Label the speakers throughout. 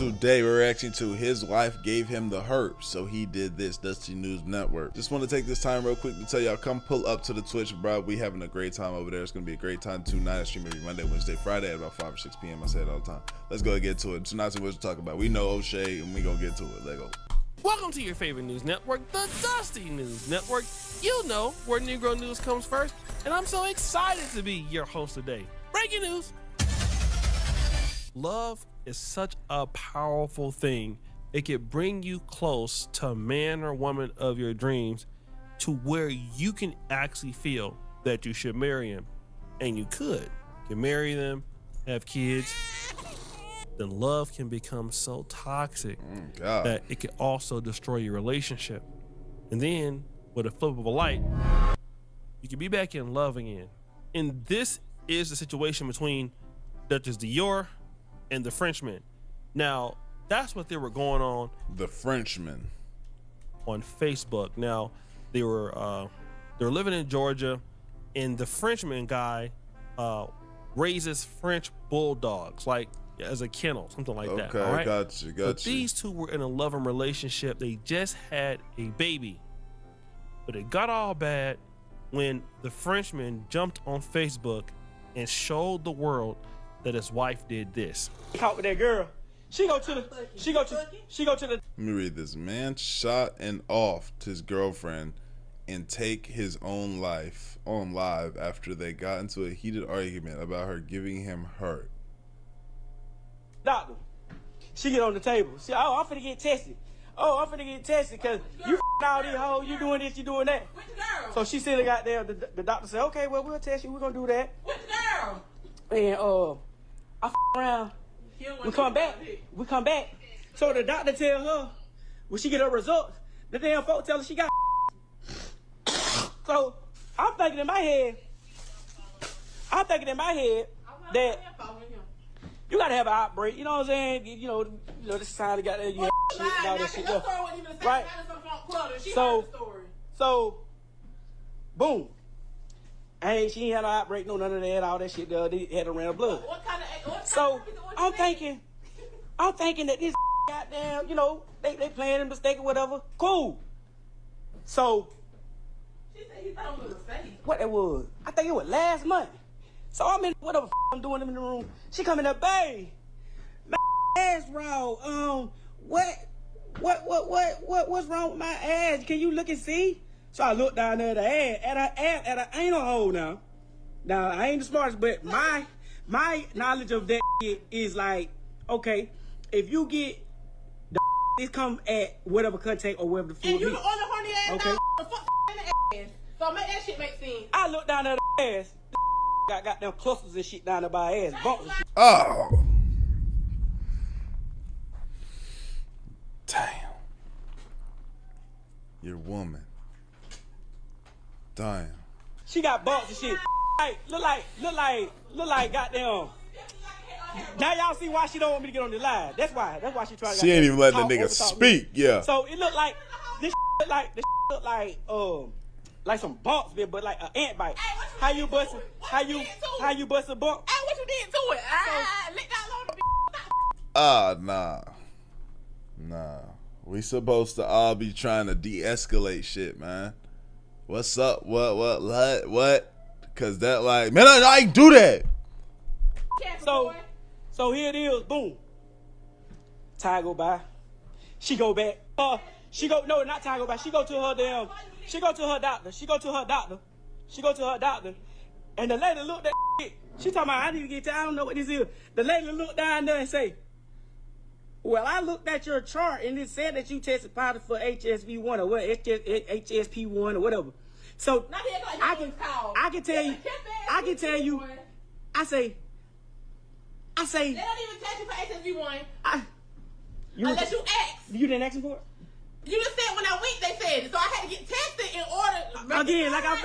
Speaker 1: Today we're reacting to his wife gave him the herp, so he did this. Dusty News Network. Just want to take this time real quick to tell y'all, come pull up to the Twitch, bro. We having a great time over there. It's gonna be a great time tonight. I stream every Monday, Wednesday, Friday at about 5 or 6 p.m. I say it all the time. Let's go and get to it. Tonight's what to talk about. We know O'Shea, and we gonna get to it. Let's go.
Speaker 2: Welcome to your favorite news network, the Dusty News Network. You know where Negro news comes first, and I'm so excited to be your host today. Breaking news. Love is such a powerful thing. It can bring you close to a man or woman of your dreams to where you can actually feel that you should marry him. And you could. You can marry them, have kids. Then love can become so toxic that it can also destroy your relationship. And then, with a flip of a light, you can be back in love again. And this is the situation between Duchess Dior and the Frenchman. Now, that's what they were going on.
Speaker 1: The Frenchman.
Speaker 2: On Facebook. Now, they were living in Georgia, and the Frenchman guy raises French bulldogs, like as a kennel, something like that.
Speaker 1: Okay,
Speaker 2: right?
Speaker 1: gotcha.
Speaker 2: But these two were in a loving relationship. They just had a baby, but it got all bad when the Frenchman jumped on Facebook and showed the world that his wife did this.
Speaker 3: Caught with that girl. She go to the.
Speaker 1: Let me read this. Man shot and offed his girlfriend and take his own life on live after they got into a heated argument about her giving him herp.
Speaker 3: Doctor, she get on the table. She, oh, I'm finna get tested. Oh, I'm finna get tested because you all these hoes, you doing this, you doing that.
Speaker 4: With the girl.
Speaker 3: So she said, got there. The doctor said, okay, well, we'll test you. We're gonna do that.
Speaker 4: With the girl.
Speaker 3: And I around. We come back. So the doctor tell her when she get her results, the damn folks tell her she got. So I'm thinking in my head that you gotta have an outbreak. You know what I'm saying? You know, this society got that. You have shit, all that shit. Right. So, boom. She ain't had no outbreak, no none of that, all that shit. They had to run her blood. So I'm thinking that this goddamn, they playing a mistake or whatever. Cool. So
Speaker 4: She said you thought it was a mistake.
Speaker 3: what it was? I think it was last month. So I'm in whatever I'm doing in the room. She come in there, babe. My ass raw. What's wrong with my ass? Can you look and see? So I look down there at the ass, at her anal hole now. Now I ain't the smartest, but my knowledge of that is like, okay, if you get the it come at whatever contact or whatever the fluid.
Speaker 4: And you
Speaker 3: be.
Speaker 4: the only horny ass
Speaker 3: Okay.
Speaker 4: dog, the fuck in the ass. So make that shit make sense.
Speaker 3: I look down at the ass. Got them clusters and shit down there by her ass. Bumps and shit.
Speaker 1: Oh. Damn. Your woman. Damn.
Speaker 3: She got bumps and shit. Like, look like goddamn. Now y'all see why she don't want me to get on the live. That's why she trying to.
Speaker 1: She ain't even let the
Speaker 3: talk,
Speaker 1: nigga
Speaker 3: overtalk
Speaker 1: speak.
Speaker 3: me.
Speaker 1: Yeah.
Speaker 3: So it looked like this look like some bumps, but like an ant bite.
Speaker 4: Hey, what
Speaker 3: How
Speaker 4: you
Speaker 3: you
Speaker 4: did
Speaker 3: bust
Speaker 4: to it?
Speaker 3: how
Speaker 4: What you
Speaker 3: you
Speaker 4: did to
Speaker 3: how
Speaker 4: it?
Speaker 3: you bust a bump?
Speaker 4: Hey, what you did to it? Lick that little
Speaker 1: Nah. We supposed to all be trying to de-escalate shit, man. What's up? What? Cause that like, man, I ain't do that.
Speaker 3: So here it is, boom. Time go by. She go back. No, not time go by. She go to her doctor. She go to her doctor. And the lady looked at shit. She talking about, I didn't get to, I don't know what this is. The lady looked down there and say, well, I looked at your chart and it said that you tested positive for HSV1 or what, HSP1 or whatever. So I can tell you, I say,
Speaker 4: They don't even test you for HSV1 unless you ask.
Speaker 3: You didn't ask him for it?
Speaker 4: You just said when I went, they said it. So I had to get tested in order.
Speaker 3: Again, like I've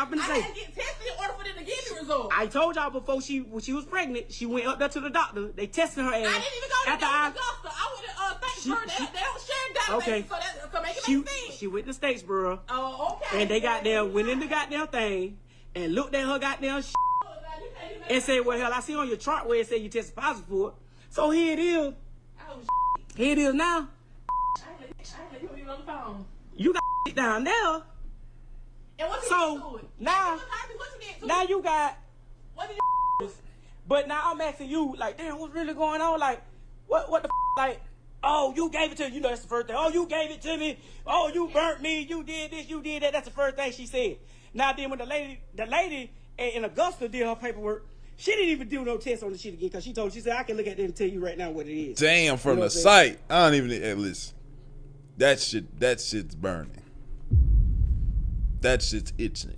Speaker 3: been
Speaker 4: I
Speaker 3: saying.
Speaker 4: had to get tested in order for them to give me results.
Speaker 3: I told y'all before when she was pregnant, she went up there to the doctor. They tested her ass.
Speaker 4: I didn't even go to the doctor. I went to Statesboro. They don't share databases,
Speaker 3: Okay.
Speaker 4: so make it make sense.
Speaker 3: She went to Statesboro.
Speaker 4: Oh, okay.
Speaker 3: And they went in the goddamn thing and looked at her goddamn and said, well, hell, I see on your chart where it said you tested positive for it. So here it is.
Speaker 4: Oh,
Speaker 3: Here it is now.
Speaker 4: I ain't let you even on the phone.
Speaker 3: You got down there.
Speaker 4: And what you
Speaker 3: So,
Speaker 4: get to it?
Speaker 3: now-
Speaker 4: What you get to
Speaker 3: Now
Speaker 4: it?
Speaker 3: you got.
Speaker 4: What did
Speaker 3: But now I'm asking you, like, damn, what's really going on? Like, what the like? Oh, you gave it to, you know, that's the first thing. Oh, you gave it to me. Oh, you burnt me. You did this. You did that. That's the first thing she said. Now then, when the lady in Augusta did her paperwork, she didn't even do no test on the shit again because she said, I can look at it and tell you right now what it is.
Speaker 1: Damn, from
Speaker 3: You know
Speaker 1: the
Speaker 3: what I'm saying?
Speaker 1: site. I don't even listen. That shit's burning. That shit's itching.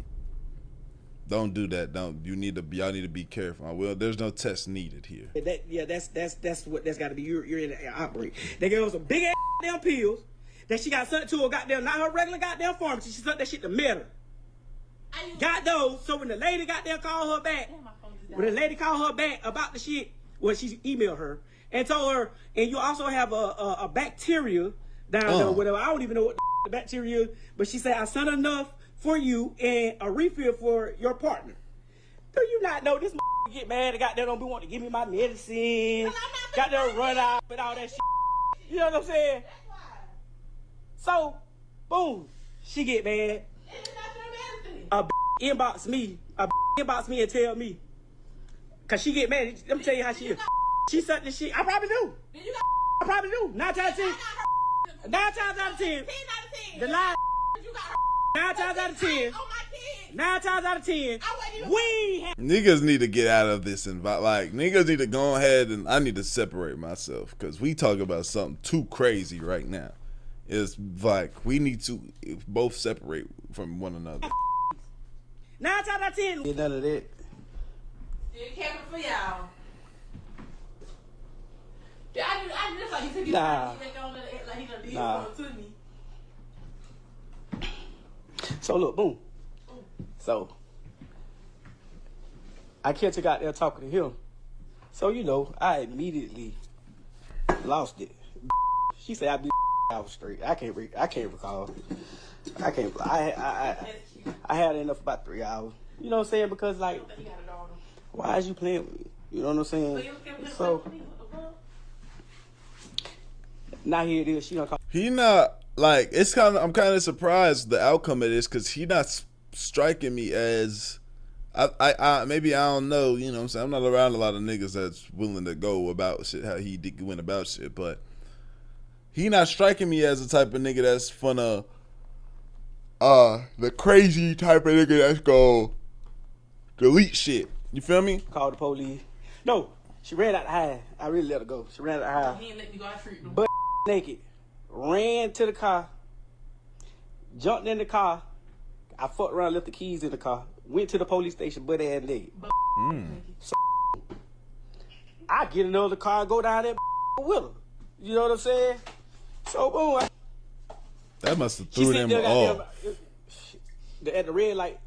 Speaker 1: Don't do that. Y'all need to be careful. Well, there's no test needed here.
Speaker 3: That's what that's got to be. You're in the operate. They gave her some big ass damn pills that she got sent to her goddamn, not her regular goddamn pharmacy. She sent that shit to Meta. Got those. So when the lady got there, called her back. When the lady called her back about the shit, well, she emailed her and told her, and you also have a bacteria down there, whatever. I don't even know what the bacteria is, but she said, I sent enough for you and a refill for your partner. Do you not know this get mad and got there don't be wanting to give me my medicine, got there run out with all that shit. You know what I'm saying? So, boom, she get mad. A inbox me and tell me. Cause she get mad. Let me tell you how she is. She said this shit. I probably do. I probably do. 9 times out of 10. The lie. 9 times out of 10. 9 times out of 10.
Speaker 1: Niggas need to get out of this niggas need to go ahead and I need to separate myself because we talk about something too crazy right now. It's like we need to both separate from one another.
Speaker 3: 9 times out of 10. Get none of that.
Speaker 4: Still capping for y'all. I just like he took his
Speaker 3: Nah.
Speaker 4: back on like he done did
Speaker 3: Nah.
Speaker 4: something to me.
Speaker 3: So look, boom. So I catch her got there talking to him. So you know, I immediately lost it. She said I be hours straight. I can't recall. I had enough for about 3 hours. You know what I'm saying? Because like,
Speaker 4: He got a daughter.
Speaker 3: why is you playing with me? You know what I'm saying? So now here it is. She done call.
Speaker 1: He not like it's kind of. I'm kind of surprised the outcome of this because he not striking me as. I maybe I don't know. You know what I'm saying? I'm not around a lot of niggas that's willing to go about shit how he went about shit, but he not striking me as the type of nigga that's finna the crazy type of nigga that's gonna delete shit. You feel me?
Speaker 3: Called the police. No, she ran out the house. I really let her go. She ran out the house.
Speaker 4: He ain't let me go out treat them.
Speaker 3: But naked. Ran to the car. Jumped in the car. I fucked around, left the keys in the car. Went to the police station, butt ass naked. So, I get another car and go down there with her. You know what I'm saying? So boom.
Speaker 1: That must have
Speaker 3: She
Speaker 1: threw
Speaker 3: sitting
Speaker 1: them
Speaker 3: there
Speaker 1: off.
Speaker 3: at the red light.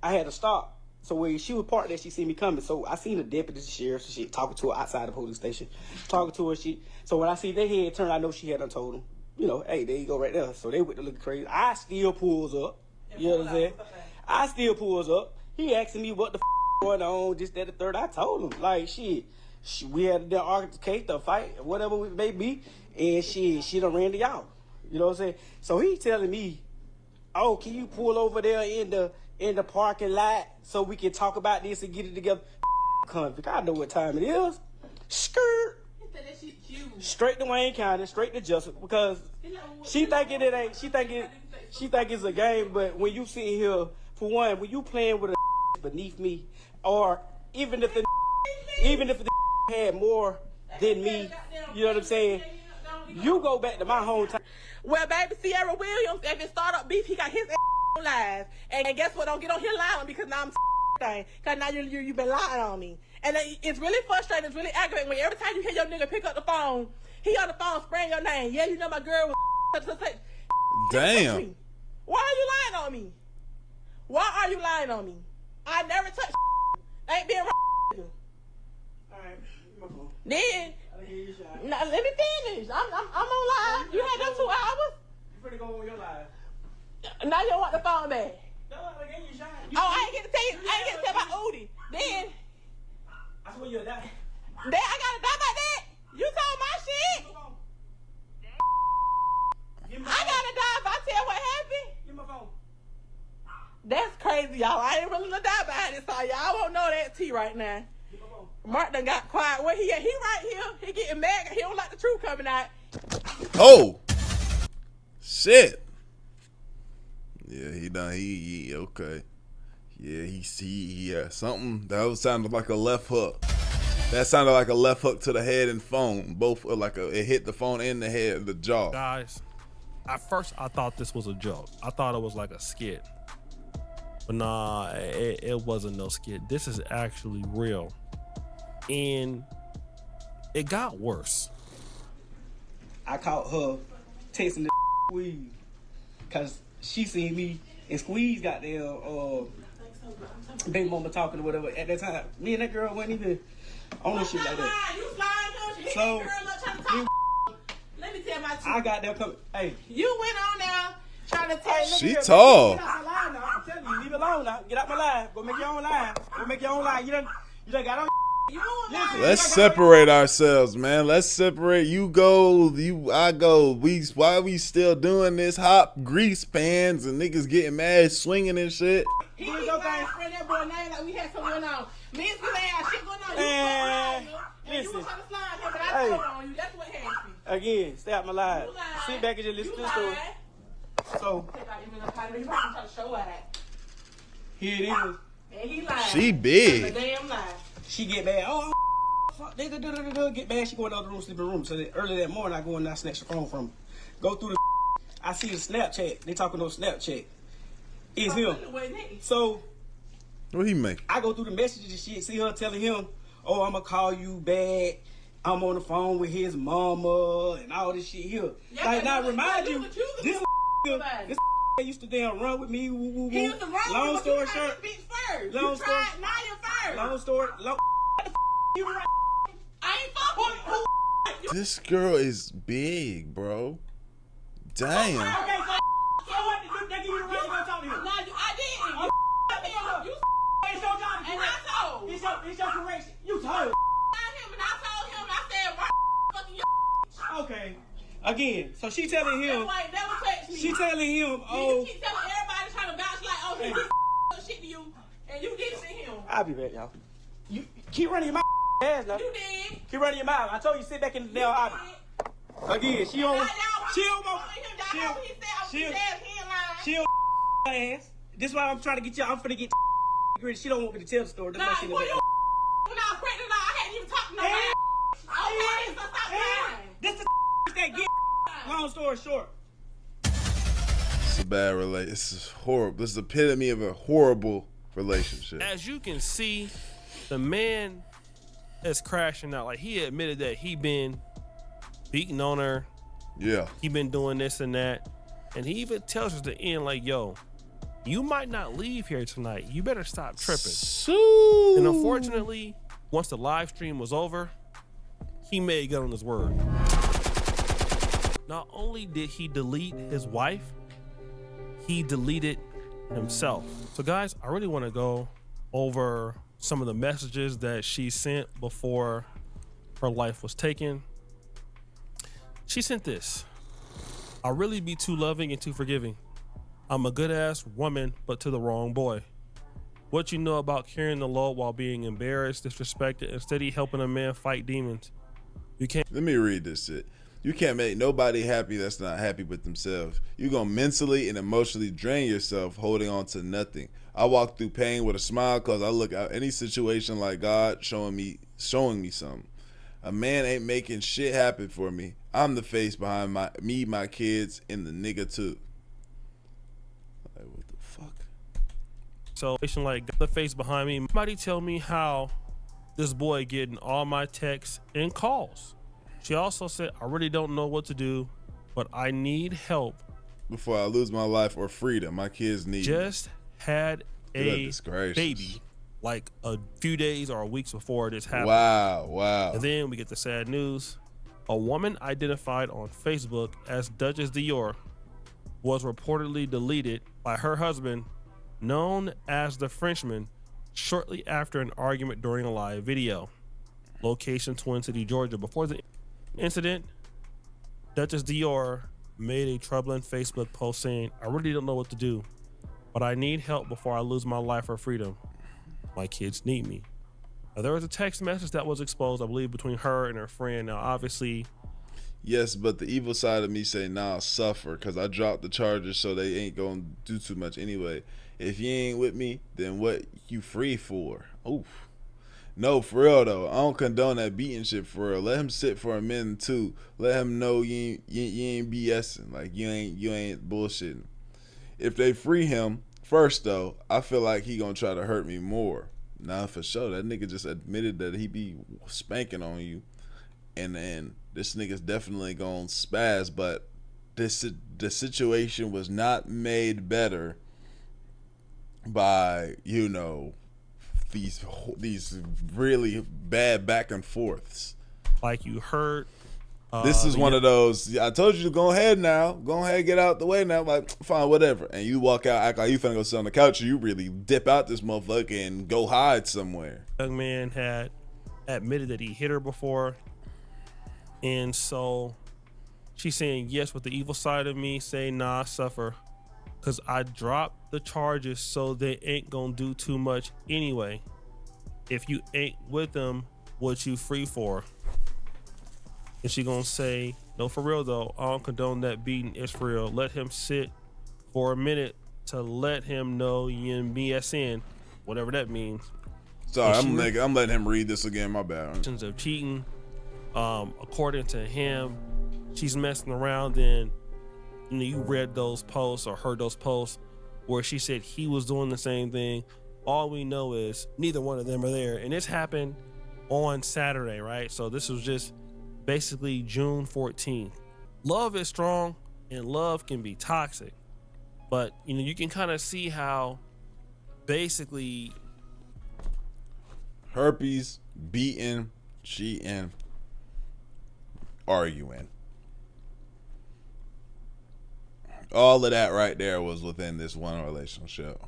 Speaker 3: I had to stop. So when she was parked there, she seen me coming. So I seen the deputy, the sheriff, and shit, talking to her outside the police station. Talking to her, shit. So when I see their head turn, I know she had done told them. You know, hey, there you go right there. So they went to looking crazy. I still pulls up. You know what I'm saying? I still pulls up. He asking me what the going on, this, that, the third. I told him, like, shit. We had the altercation, the fight, whatever it may be, and she done ran to y'all. You know what I'm saying? So he telling me, oh, can you pull over there in the parking lot so we can talk about this and get it together? Convict, I know what time it is. Skirt.
Speaker 4: He said that shit cute.
Speaker 3: Straight to Wayne County, straight to Justice, because she think it's a game, but when you sit here, for one, when you playing with a beneath me, or even if the had more than me, you know what I'm saying? You go back to my hometown.
Speaker 4: Well, baby, Sierra Williams, at the startup beef, he got his on live. And guess what? Don't get on here lying because now I'm thing. Because now you've been lying on me. And it's really frustrating. It's really aggravating when every time you hear your nigga pick up the phone, he on the phone spraying your name. Yeah, you know my girl was
Speaker 1: Damn.
Speaker 4: Why are you lying on me? Why are you lying on me? I never touched ain't being right.
Speaker 3: Alright,
Speaker 4: Then, now, let me finish. I'm on live. You had them 2 hours.
Speaker 3: you finna go on your live.
Speaker 4: Now you want the phone back.
Speaker 3: No, I gave you a shot.
Speaker 4: I ain't get to tell you. I ain't get to tell about Udi. Then
Speaker 3: I swear you'll die.
Speaker 4: I gotta die about that. You told my shit. gotta die if I tell what happened.
Speaker 3: Give me my phone.
Speaker 4: That's crazy, y'all. I ain't really gonna die behind this, so y'all won't know that tea right now.
Speaker 3: Give me my phone.
Speaker 4: Mark done got quiet. Where he at? He right here. He getting mad. He don't like the truth coming out.
Speaker 1: Oh, shit. Yeah, he done. He okay. Yeah, he something that sounded like a left hook. That sounded like a left hook to the head and phone. Both it hit the phone and the head, the jaw.
Speaker 2: Guys, at first I thought this was a joke. I thought it was like a skit. But nah, it wasn't no skit. This is actually real. And it got worse.
Speaker 3: I caught her texting the Squeeze because she seen me and Squeeze got there baby mama talking or whatever. At that time, me and that girl wasn't even on no shit like that.
Speaker 4: You lying, you
Speaker 3: So,
Speaker 4: girl up trying to talk. Let me tell my truth.
Speaker 3: I got there coming. Hey,
Speaker 4: You went on there trying to tell me.
Speaker 1: She tall.
Speaker 3: get out my line now. I'm telling you, leave it alone now. Get out my line. Go make your own line. Go make your own line. You done got on.
Speaker 4: You lying.
Speaker 1: Let's separate ourselves, man. Let's separate. You go, I go. Why we still doing this? Hot grease pans and niggas getting mad, swinging and shit.
Speaker 4: He keep lying, spread that boy name like we had something going on. Me and Squeeze ain't got shit going on.
Speaker 3: Man,
Speaker 4: You and you
Speaker 3: listen.
Speaker 4: was trying to slide him, but I
Speaker 3: Hey.
Speaker 4: told on you. That's what happened.
Speaker 3: Again, stay out my line.
Speaker 4: You lied.
Speaker 3: Sit back and just listen
Speaker 4: You
Speaker 3: to the story.
Speaker 4: lied.
Speaker 3: So,
Speaker 4: You trying to show her that.
Speaker 3: here it is.
Speaker 4: And he lied.
Speaker 1: She
Speaker 4: The
Speaker 1: big.
Speaker 4: damn lie.
Speaker 3: She get mad. Oh, fuck. Get mad. She go in the other room, sleeping room. So early that morning, I go in and I snatch the phone from her. Go through the I see the Snapchat. They talking on Snapchat. It's him. So,
Speaker 1: What he make?
Speaker 3: I go through the messages and shit, see her telling him, oh, I'm going to call you back. I'm on the phone with his mama and all this shit here.
Speaker 4: Yeah,
Speaker 3: like, now
Speaker 4: but
Speaker 3: remind you,
Speaker 4: but you was
Speaker 3: this
Speaker 4: somebody.
Speaker 3: this used to damn run with me. Woo, woo, woo.
Speaker 4: He used to run
Speaker 3: Long
Speaker 4: with
Speaker 3: story
Speaker 4: you
Speaker 3: short.
Speaker 4: Bitch first.
Speaker 3: Long
Speaker 4: You
Speaker 3: story-
Speaker 4: tried, now you're first.
Speaker 3: Long story. You right.
Speaker 4: I ain't fucking you.
Speaker 1: This girl is big, bro. Damn.
Speaker 3: Okay, so what? They give you the right to go talk to him.
Speaker 4: Nah, I didn't. You
Speaker 3: It's your job to
Speaker 4: and
Speaker 3: correct.
Speaker 4: I told.
Speaker 3: It's your correction. You told.
Speaker 4: him and I told him, I said, why fucking you?
Speaker 3: Okay. Again, so she telling him.
Speaker 4: Like, never text me.
Speaker 3: She telling him,
Speaker 4: You
Speaker 3: oh.
Speaker 4: keep telling everybody trying to vouch like, oh, he did shit to you, and you did it to him.
Speaker 3: I'll be back, y'all. You keep running your mouth, ass now.
Speaker 4: You did.
Speaker 3: Keep running your mouth. I told you sit back in the damn office. Again, she on ass. This is why I'm trying to get you. I'm finna get gritty. She don't want me to tell the story. That's
Speaker 4: Nah,
Speaker 3: why she in the
Speaker 4: boy,
Speaker 3: back.
Speaker 4: you when I was pregnant, I hadn't even talked to nobody. Okay, so stop lying.
Speaker 3: This the that get. Long story short.
Speaker 1: It's a bad relation. This is horrible. This is the epitome of a horrible relationship.
Speaker 2: As you can see, the man is crashing out. Like, he admitted that he been beating on her.
Speaker 1: Yeah.
Speaker 2: He been doing this and that. And he even tells us at the end, like, yo, you might not leave here tonight. You better stop tripping.
Speaker 1: So.
Speaker 2: And unfortunately, once the live stream was over, he made good on his word. Not only did he delete his wife, he deleted himself. So guys, I really want to go over some of the messages that she sent before her life was taken. She sent this: I'll really be too loving and too forgiving. I'm a good ass woman, but to the wrong boy. What you know about carrying the load while being embarrassed, disrespected, and steady helping a man fight demons? You can't.
Speaker 1: Let me read this shit. You can't make nobody happy that's not happy with themselves. You're going to mentally and emotionally drain yourself holding on to nothing. I walk through pain with a smile because I look at any situation like God showing me something. A man ain't making shit happen for me. I'm the face behind my kids, and the nigga too. Like, what the fuck?
Speaker 2: So, like, got the face behind me. Somebody tell me how this boy getting all my texts and calls. She also said, I really don't know what to do, but I need help.
Speaker 1: Before I lose my life or freedom, my kids need me.
Speaker 2: Just had a
Speaker 1: Goodness gracious.
Speaker 2: baby like a few days or weeks before this happened.
Speaker 1: Wow.
Speaker 2: And then we get the sad news. A woman identified on Facebook as Duchess Dior was reportedly deleted by her husband, known as the Frenchman, shortly after an argument during a live video. Location: Twin City, Georgia. Before the incident, Duchess Dior made a troubling Facebook post saying, "I really don't know what to do, but I need help before I lose my life or freedom. My kids need me." Now, there was a text message that was exposed, I believe, between her and her friend. Now, obviously,
Speaker 1: yes, but the evil side of me say, nah, suffer, because I dropped the charges, so they ain't gonna do too much anyway. If you ain't with me, then what you free for? Oof. No, for real though, I don't condone that beating shit for real. Let him sit for a minute too. Let him know you ain't BSing, like you ain't bullshitting. If they free him first though, I feel like he gonna try to hurt me more. Nah, for sure. That nigga just admitted that he be spanking on you, and this nigga's definitely gonna spaz. But the situation was not made better by, you know, these really bad back and forths.
Speaker 2: like you heard,
Speaker 1: This is one of those, I told you to go ahead now. Go ahead, get out the way now. Like, fine, whatever. And you walk out, act like you finna go sit on the couch, or you really dip out this motherfucker and go hide somewhere.
Speaker 2: young man had admitted that he hit her before. And so she's saying, yes, with the evil side of me, say, nah, suffer. Because I dropped the charges so they ain't gonna do too much anyway. If you ain't with them, what you free for? And she gonna say, no, for real though, I don't condone that beating. It's for real. Let him sit for a minute to let him know you and BSN, whatever that means.
Speaker 1: Sorry, I'm letting him read this again. My bad.
Speaker 2: Of cheating, according to him, she's messing around. And you know, you read those posts or heard those posts where she said he was doing the same thing. All we know is neither one of them are there, and this happened on Saturday, right? So this was just basically June 14th. Love is strong, and love can be toxic, but you know, you can kind of see how basically
Speaker 1: herpes, beating, cheating, arguing. All of that right there was within this one relationship.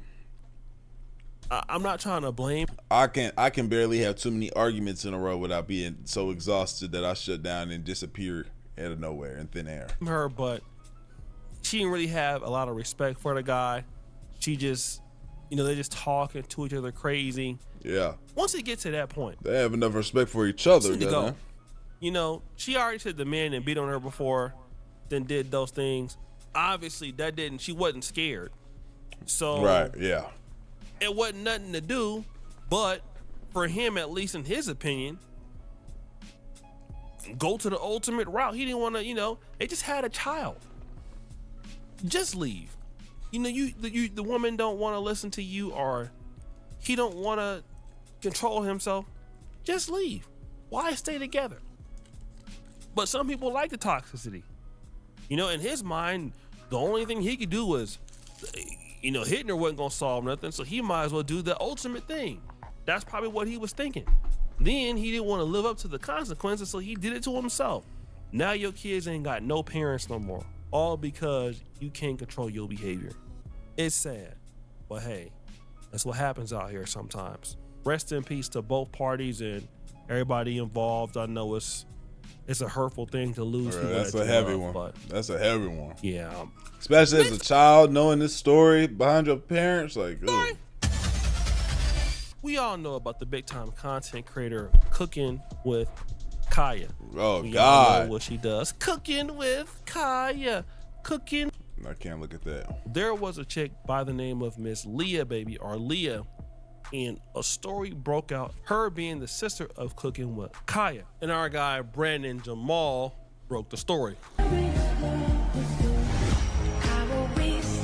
Speaker 2: I'm not trying to blame.
Speaker 1: I can barely have too many arguments in a row without being so exhausted that I shut down and disappear out of nowhere in thin air.
Speaker 2: Her, but she didn't really have a lot of respect for the guy. She just, you know, they just talking to each other crazy.
Speaker 1: Yeah.
Speaker 2: Once it gets to that point,
Speaker 1: they have enough respect for each other.
Speaker 2: To go. You know, she already said the man and beat on her before, then did those things. Obviously, she wasn't scared. So
Speaker 1: right, yeah.
Speaker 2: It wasn't nothing to do, but for him, at least in his opinion, go to the ultimate route. He didn't want to, you know, they just had a child. Just leave. You know, the woman don't want to listen to you, or he don't want to control himself. Just leave. Why stay together? But some people like the toxicity. You know, in his mind, the only thing he could do was, you know, hitting her wasn't gonna solve nothing, so he might as well do the ultimate thing. That's probably what he was thinking. Then he didn't want to live up to the consequences, so he did it to himself. Now your kids ain't got no parents no more, all because you can't control your behavior. It's sad, but hey, that's what happens out here sometimes. Rest in peace to both parties and everybody involved. I know it's a hurtful thing to lose.
Speaker 1: Right, that's a heavy one. But that's a heavy one.
Speaker 2: Yeah.
Speaker 1: Especially as a child, knowing this story behind your parents, like, ugh.
Speaker 2: We all know about the big time content creator Cooking with Kaya.
Speaker 1: Oh,
Speaker 2: we
Speaker 1: God.
Speaker 2: all know what she does. Cooking with Kaya. Cooking.
Speaker 1: I can't look at that.
Speaker 2: There was a chick by the name of Miss Leah, baby, or Leah, and a story broke out, her being the sister of Cooking with Kaya. And our guy, Brandon Jamal, broke the story.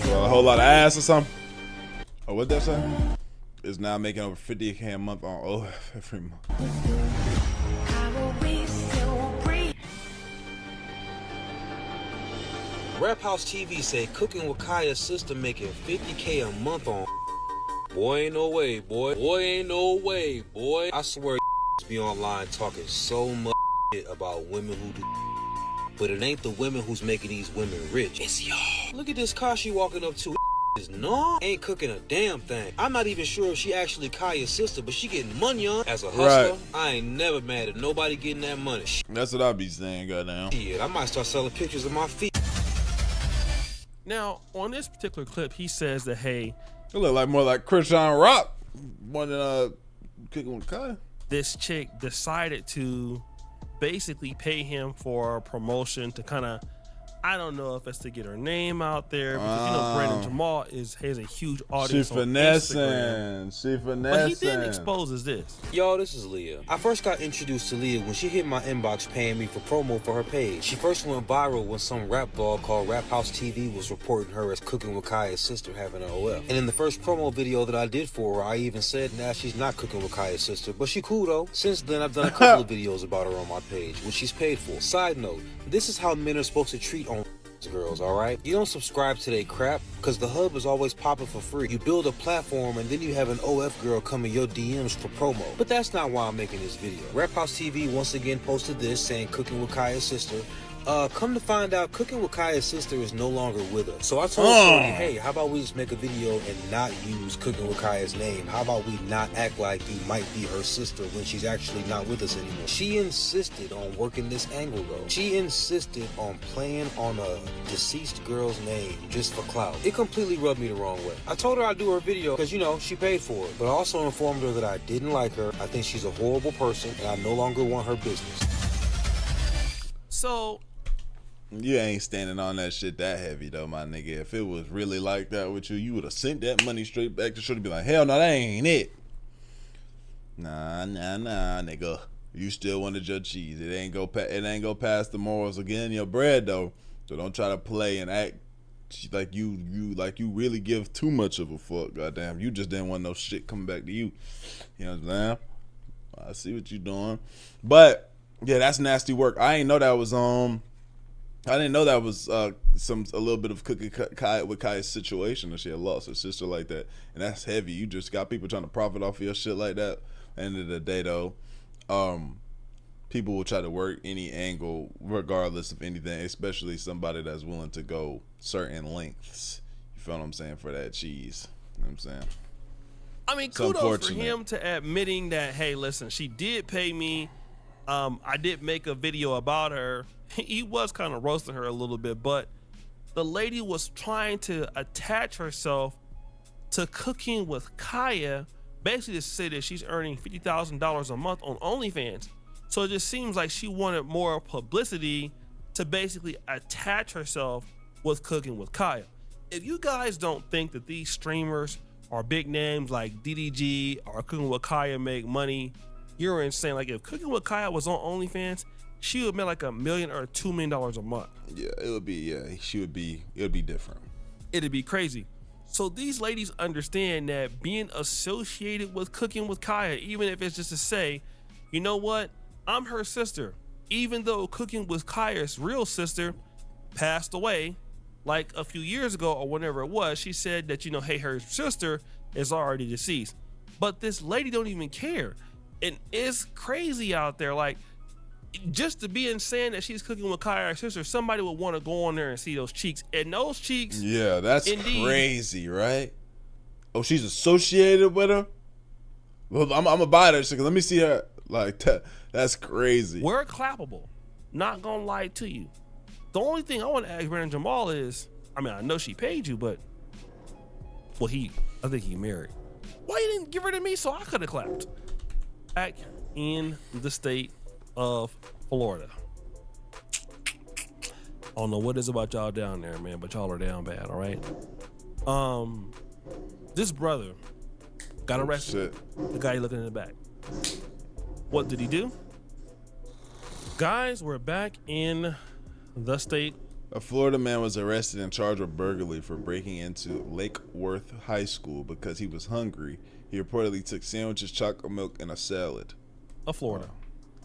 Speaker 1: A whole lot of ass or something? Oh, what'd that say? Is now making over $50K a month on OF every month.
Speaker 5: Rap House TV say Cooking with Kaya's sister making $50K a month on. Boy, ain't no way, boy. Boy, ain't no way, boy. I swear be online talking so much shit about women who do, but it ain't the women who's making these women rich. It's y'all. Look at this car she walking up to. No, ain't cooking a damn thing. I'm not even sure if she actually Kaya's sister, but she getting money on. As a hustler, right. I ain't never mad at nobody getting that money.
Speaker 1: That's what I be saying, goddamn.
Speaker 5: Yeah, I might start selling pictures of my feet.
Speaker 2: Now, on this particular clip, he says that, hey,
Speaker 1: It look like more like Christian Rock more than Cooking with Kai.
Speaker 2: this chick decided to basically pay him for a promotion to kind of, I don't know if it's to get her name out there, because you know Brandon Jamal has a huge audience on Instagram.
Speaker 1: She finessing.
Speaker 2: But he then exposes this.
Speaker 5: Yo, this is Leah. I first got introduced to Leah when she hit my inbox paying me for promo for her page. She first went viral when some rap blog called Rap House TV was reporting her as Cooking with Kaya's sister having an OF. And in the first promo video that I did for her, I even said, nah, she's not Cooking with Kaya's sister, but she cool though. Since then, I've done a couple of videos about her on my page, which she's paid for. Side note, this is how men are supposed to treat on girls, alright? You don't subscribe to their crap, because the hub is always popping for free. You build a platform and then you have an OF girl come in your DMs for promo. But that's not why I'm making this video. Rap House TV once again posted this saying Cooking with Kaya's sister. Come to find out, Cooking with Kaya's sister is no longer with us. So I told Shorty, hey, how about we just make a video and not use Cooking with Kaya's name? How about we not act like you might be her sister when she's actually not with us anymore? She insisted on working this angle though. She insisted on playing on a deceased girl's name just for clout. It completely rubbed me the wrong way. I told her I'd do her video because, you know, she paid for it. But I also informed her that I didn't like her. I think she's a horrible person and I no longer want her business.
Speaker 2: So
Speaker 1: you ain't standing on that shit that heavy though, my nigga. If it was really like that with you, you would have sent that money straight back to Shorty. Be like, hell no, that ain't it. Nah, nigga. You still wanted your cheese. It ain't go past the morals of getting your bread though. So don't try to play and act like you really give too much of a fuck. Goddamn, you just didn't want no shit coming back to you. You know what I'm saying? I see what you doing, but yeah, that's nasty work. I didn't know that was a little bit of Cooking with Kaya's situation, that she had lost her sister like that, and that's heavy. You just got people trying to profit off of your shit like that. At the end of the day, though, people will try to work any angle, regardless of anything, especially somebody that's willing to go certain lengths. You feel what I'm saying, for that cheese? You know what I'm saying?
Speaker 2: I mean, kudos for him to admitting that, hey, listen, she did pay me. I did make a video about her. He was kind of roasting her a little bit, but the lady was trying to attach herself to Cooking with Kaya, basically to say that she's earning $50,000 a month on OnlyFans. So it just seems like she wanted more publicity to basically attach herself with Cooking with Kaya. If you guys don't think that these streamers are big names like DDG or Cooking with Kaya make money, you're insane. Like, if Cooking with Kaya was on OnlyFans, she would make like $1 million or $2 million a month.
Speaker 1: Yeah, it would be. Yeah, it would be different.
Speaker 2: It'd be crazy. So these ladies understand that being associated with Cooking with Kaya, even if it's just to say, you know what, I'm her sister. Even though Cooking with Kaya's real sister passed away like a few years ago or whenever it was, she said that, you know, hey, her sister is already deceased. But this lady don't even care. And it's crazy out there. Like, just to be insane that she's Cooking with Kaya, her sister, somebody would want to go on there and see those cheeks. And those cheeks,
Speaker 1: yeah, that's indeed crazy, right? Oh, she's associated with her? Well, I'm gonna buy that shit. Let me see her. Like, that's crazy.
Speaker 2: We're clappable. Not gonna lie to you. The only thing I want to ask Brandon Jamal is, I mean, I know she paid you, but well, I think he married. Why you didn't give her to me so I could have clapped? Back in the state of Florida. I don't know what it is about y'all down there, man, but y'all are down bad, all right? This brother got arrested. The guy looking in the back. What did he do? Guys, we're back in the state.
Speaker 1: A Florida man was arrested and charged with burglary for breaking into Lake Worth High School because he was hungry. He reportedly took sandwiches, chocolate milk, and a salad.
Speaker 2: Florida.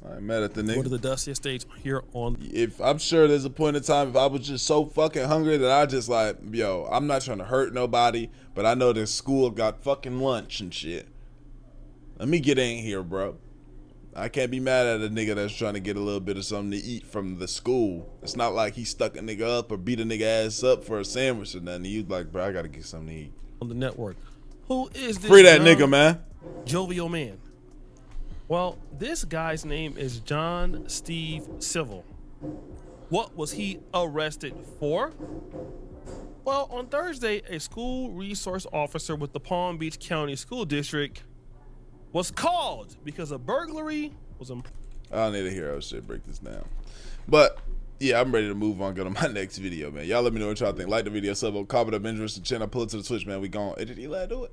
Speaker 1: I ain't mad at the nigga.
Speaker 2: One of the dustiest states here on.
Speaker 1: If I'm sure there's a point in time if I was just so fucking hungry that I just like, yo, I'm not trying to hurt nobody, but I know this school got fucking lunch and shit. Let me get in here, bro. I can't be mad at a nigga that's trying to get a little bit of something to eat from the school. It's not like he stuck a nigga up or beat a nigga ass up for a sandwich or nothing. You like, bro, I gotta get something to eat.
Speaker 2: On the network. Who is this?
Speaker 1: Free that nigga, man.
Speaker 2: Jovial man. Well, this guy's name is John Steve Civil. What was he arrested for? Well, on Thursday, a school resource officer with the Palm Beach County School District was called because a burglary was in.
Speaker 1: I don't need to hear how shit break this down. But yeah, I'm ready to move on. Go to my next video, man. Y'all let me know what y'all think. Like the video, sub, comment up, interest, the channel, pull it to the Twitch, man. We gone. Did he let do it?